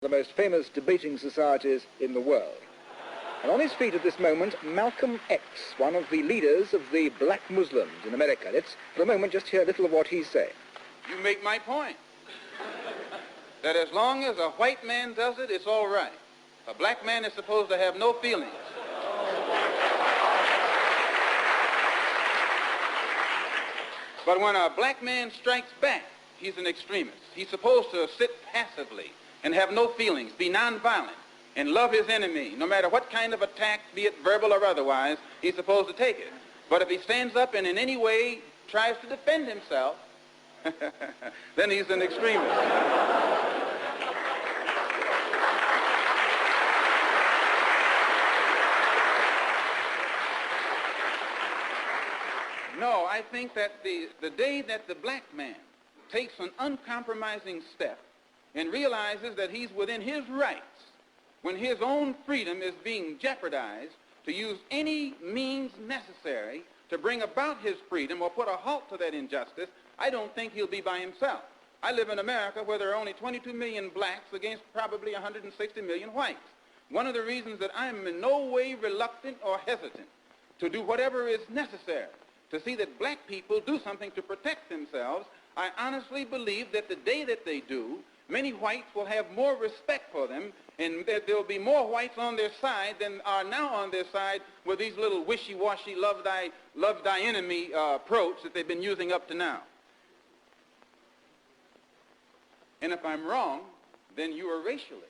the most famous debating societies in the world. And on his feet at this moment, Malcolm X, one of the leaders of the black Muslims in America. Let's, for a moment, just hear a little of what he's saying. You make my point. That as long as a white man does it, it's all right. A black man is supposed to have no feelings. But when a black man strikes back, he's an extremist. He's supposed to sit passively and have no feelings, be nonviolent, and love his enemy. No matter what kind of attack, be it verbal or otherwise, he's supposed to take it. But if he stands up and in any way tries to defend himself, then he's an extremist. No, I think that the day that the black man takes an uncompromising step and realizes that he's within his rights, when his own freedom is being jeopardized, to use any means necessary to bring about his freedom or put a halt to that injustice, I don't think he'll be by himself. I live in America where there are only 22 million blacks against probably 160 million whites. One of the reasons that I'm in no way reluctant or hesitant to do whatever is necessary to see that black people do something to protect themselves, I honestly believe that the day that they do, many whites will have more respect for them, and that there will be more whites on their side than are now on their side with these little wishy-washy love thy enemy approach that they've been using up to now. And if I'm wrong, then you are racialist.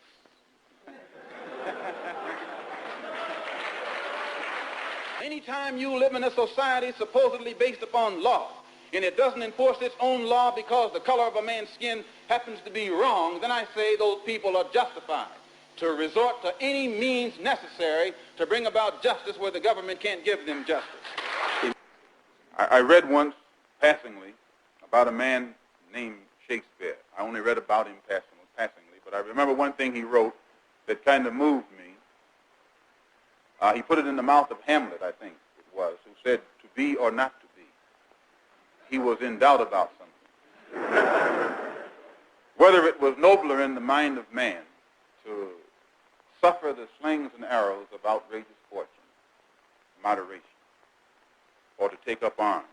Anytime you live in a society supposedly based upon law, and it doesn't enforce its own law because the color of a man's skin happens to be wrong, then I say those people are justified to resort to any means necessary to bring about justice where the government can't give them justice. I read once, passingly, about a man named Shakespeare. I only read about him passingly, but I remember one thing he wrote that kind of moved me. He put it in the mouth of Hamlet, I think it was, who said, "To be or not to be." He was in doubt about something. Whether it was nobler in the mind of man to suffer the slings and arrows of outrageous fortune, moderation, or to take up arms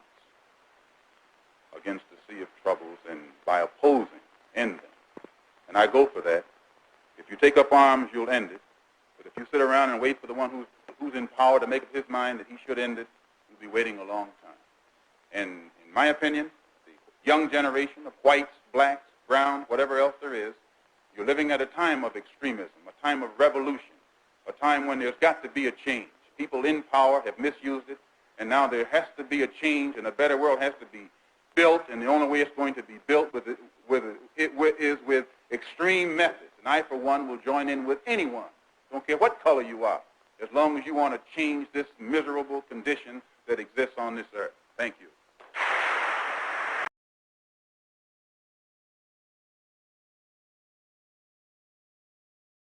against the sea of troubles and by opposing, end them. And I go for that. If you take up arms, you'll end it. But if you sit around and wait for the one who's in power to make up his mind that he should end it, you'll be waiting a long time. And in my opinion, the young generation of whites, blacks, browns, whatever else there is, you're living at a time of extremism, a time of revolution, a time when there's got to be a change. People in power have misused it, and now there has to be a change, and a better world has to be built, and the only way it's going to be built is with extreme methods. And I, for one, will join in with anyone, don't care what color you are, as long as you want to change this miserable condition that exists on this earth. Thank you.